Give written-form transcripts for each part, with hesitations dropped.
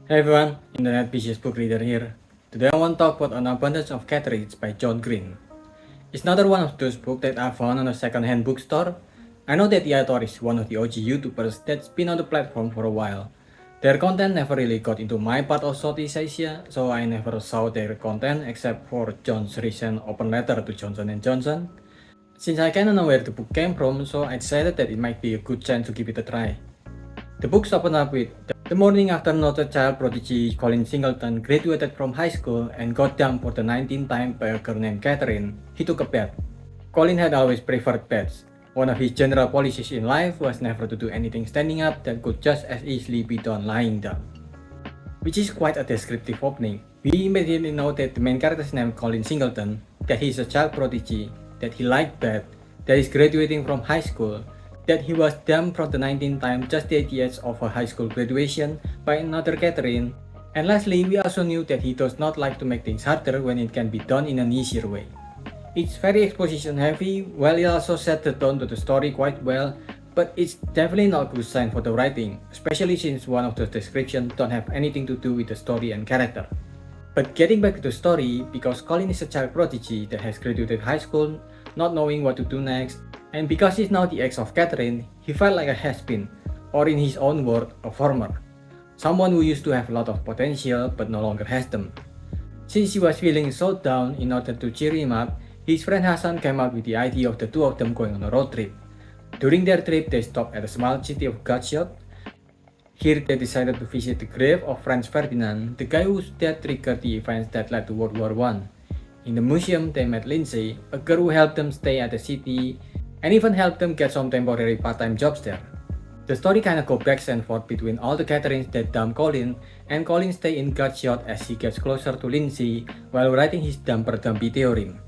Hey everyone, Internet PCS book reader here. Today I want to talk about An Abundance of Cartridge by John Green. It's another one of those books that I found on a second-hand bookstore. I know that the author is one of the OG YouTubers that's been on the platform for a while. Their content never really got into my part of Southeast Asia, so I never saw their content except for John's recent open letter to Johnson & Johnson. Since I kinda know where the book came from, so I decided that it might be a good chance to give it a try. The books open up with the morning after noted child prodigy Colin Singleton graduated from high school and got dumped for the 19th time by a girl named Catherine. He took a bath. Colin had always preferred baths. One of his general policies in life was never to do anything standing up that could just as easily be done lying down. Which is quite a descriptive opening. We immediately know that the main character is named Colin Singleton, that he is a child prodigy, that he liked bath, that he's graduating from high school, that he was dumped for the 19th time just 8 years of her high school graduation by another Catherine, and lastly, we also knew that he does not like to make things harder when it can be done in an easier way. It's very exposition heavy, while it also set the tone to the story quite well, but it's definitely not a good sign for the writing, especially since one of the descriptions don't have anything to do with the story and character. But getting back to the story, because Colin is a child prodigy that has graduated high school, not knowing what to do next, and because he's now the ex of Catherine, he felt like a has-been, or in his own word, a former. Someone who used to have a lot of potential but no longer has them. Since he was feeling so down, in order to cheer him up, his friend Hassan came up with the idea of the two of them going on a road trip. During their trip, they stopped at a small city of Gatshot. Here they decided to visit the grave of Franz Ferdinand, the guy whose death triggered the events that led to World War I. In the museum, they met Lindsay, a girl who helped them stay at the city and even helped them get some temporary part-time jobs there. The story kinda goes back and forth between all the Catherines that dump Colin, and Colin stay in Gatshot as he gets closer to Lindsay while writing his dumper-dumpy theorem.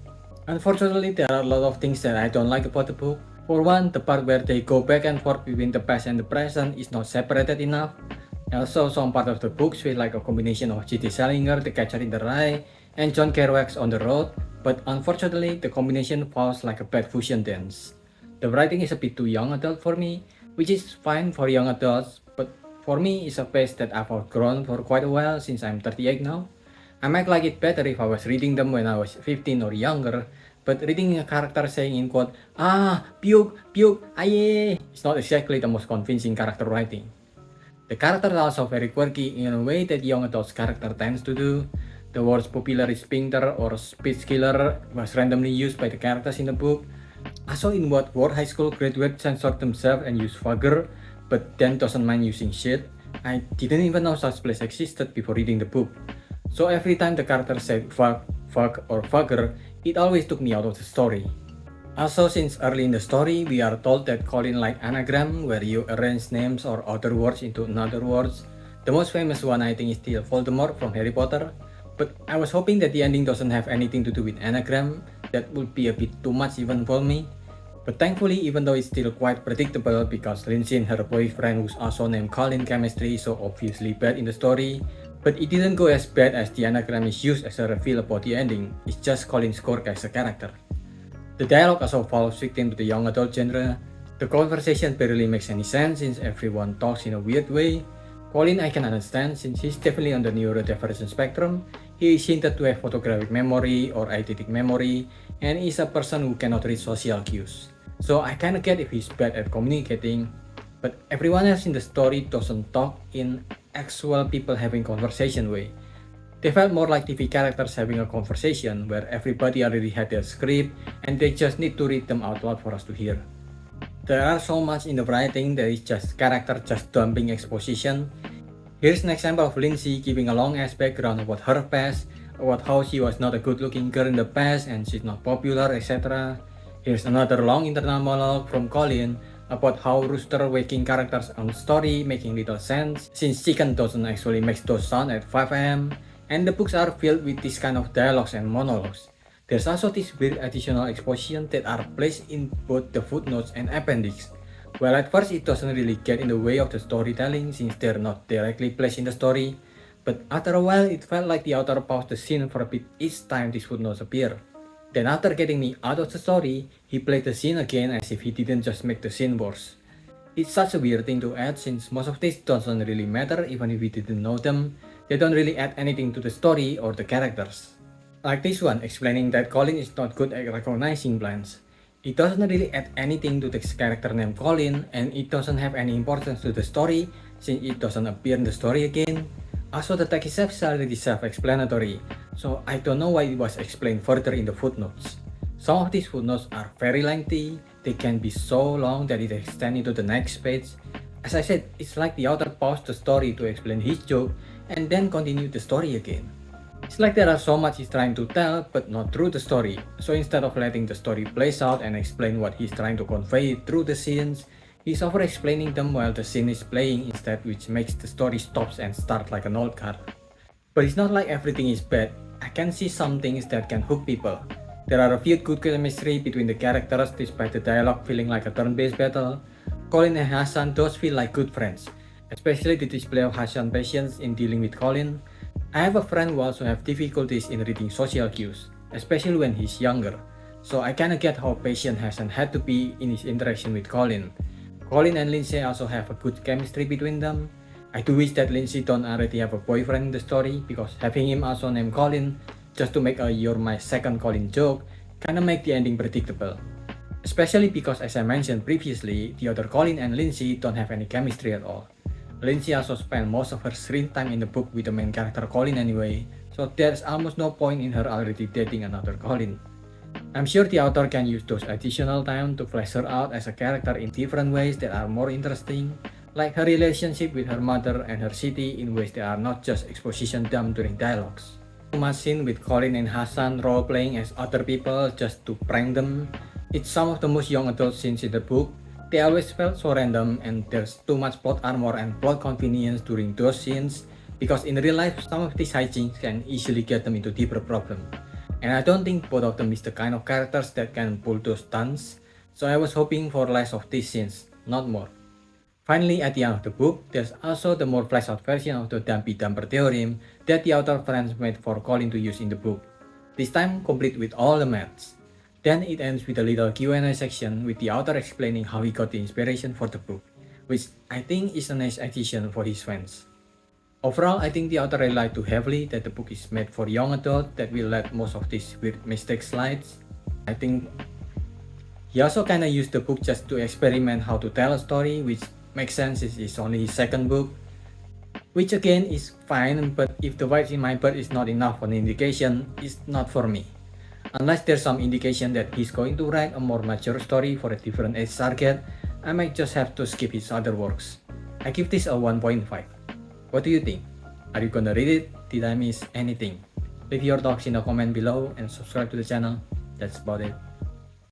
Unfortunately, there are a lot of things that I don't like about the book. For one, the part where they go back and forth between the past and the present is not separated enough. Also, some part of the books feel like a combination of J.D. Salinger, The Catcher in the Rye, and John Kerouac's On the Road, but unfortunately, the combination falls like a bad fusion dance. The writing is a bit too young adult for me, which is fine for young adults, but for me it's a pace that I've outgrown for quite a while since I'm 38 now. I might like it better if I was reading them when I was 15 or younger, but reading a character saying in quote, puke, puke, aye, is not exactly the most convincing character writing. The characters are also very quirky in a way that young adults character tends to do. The words popular sphincter or speech killer was randomly used by the characters in the book. Also in what word high school graduates censor themselves and use fucker, but then doesn't mind using shit. I didn't even know such place existed before reading the book. So every time the character said fuck, fuck or fucker, it always took me out of the story. Also, since early in the story, we are told that Colin like anagram, where you arrange names or other words into another words. The most famous one I think is still Voldemort from Harry Potter, but I was hoping that the ending doesn't have anything to do with anagram. That would be a bit too much even for me. But thankfully, even though it's still quite predictable because Lindsay and her boyfriend who's also named Colin chemistry is so obviously bad in the story, but it didn't go as bad as the anagram is used as a reveal about the ending. It's just Colin's quirk as a character. The dialogue also falls victim to the young adult genre. The conversation barely makes any sense since everyone talks in a weird way. Colin I can understand since he's definitely on the neurodivergent spectrum. He is hinted to have photographic memory or eidetic memory, and is a person who cannot read social cues. So I kinda get if he's bad at communicating, but everyone else in the story doesn't talk in actual people having conversation way. They felt more like TV characters having a conversation where everybody already had their script and they just need to read them out loud for us to hear. There are so much in the writing that is just character just dumping exposition. Here's an example of Lindsay giving a long ass background about her past, about how she was not a good looking girl in the past and she's not popular, etc. Here's another long internal monologue from Colin about how Rooster waking characters on story making little sense since chicken doesn't actually make those sound at 5 am, and the books are filled with this kind of dialogues and monologues. There's also this weird additional exposition that are placed in both the footnotes and appendix. Well, at first it doesn't really get in the way of the storytelling since they're not directly placed in the story, but after a while it felt like the author paused the scene for a bit each time these footnotes appear. Then after getting me out of the story, he played the scene again as if he didn't just make the scene worse. It's such a weird thing to add since most of this doesn't really matter even if we didn't know them. They don't really add anything to the story or the characters. Like this one explaining that Colin is not good at recognizing plants. It doesn't really add anything to this character named Colin, and it doesn't have any importance to the story since it doesn't appear in the story again. Also, the text itself is already self-explanatory, so I don't know why it was explained further in the footnotes. Some of these footnotes are very lengthy, they can be so long that it extends into the next page. As I said, it's like the author paused the story to explain his joke and then continued the story again. It's like there are so much he's trying to tell, but not through the story. So instead of letting the story plays out and explain what he's trying to convey through the scenes, he's over-explaining them while the scene is playing instead, which makes the story stops and start like an old car. But it's not like everything is bad. I can see some things that can hook people. There are a few good chemistry between the characters despite the dialogue feeling like a turn-based battle. Colin and Hassan does feel like good friends, especially the display of Hassan's patience in dealing with Colin. I have a friend who also have difficulties in reading social cues, especially when he's younger, so I kinda get how patient Hassan had to be in his interaction with Colin. Colin and Lindsay also have a good chemistry between them. I do wish that Lindsay don't already have a boyfriend in the story, because having him also named Colin just to make a "you're my second Colin" joke kinda make the ending predictable. Especially because, as I mentioned previously, the other Colin and Lindsay don't have any chemistry at all. Lindsay also spent most of her screen time in the book with the main character Colin anyway, so there's almost no point in her already dating another Colin. I'm sure the author can use those additional time to flesh her out as a character in different ways that are more interesting, like her relationship with her mother and her city in ways that are not just exposition dump during dialogues. Too much scene with Colin and Hassan role-playing as other people just to prank them. It's some of the most young adult scenes in the book. They always felt so random, and there's too much plot armor and plot convenience during those scenes, because in real life some of these hijinks can easily get them into deeper problems. And I don't think both of them is the kind of characters that can pull those stunts, so I was hoping for less of these scenes, not more. Finally, at the end of the book, there's also the more fleshed out version of the Dumpy Dumper theorem that the author friends made for Colin to use in the book, this time complete with all the maths. Then it ends with a little Q&A section with the author explaining how he got the inspiration for the book, which I think is a nice addition for his fans. Overall, I think the author relied too heavily that the book is made for young adults that will let most of these weird mistakes slide. I think he also kinda used the book just to experiment how to tell a story, which makes sense since it's only his second book. Which again is fine, but if the vibes in my bird is not enough of an indication, it's not for me. Unless there's some indication that he's going to write a more mature story for a different age target, I might just have to skip his other works. I give this a 1.5. What do you think? Are you gonna read it? Did I miss anything? Leave your thoughts in the comment below and subscribe to the channel. That's about it.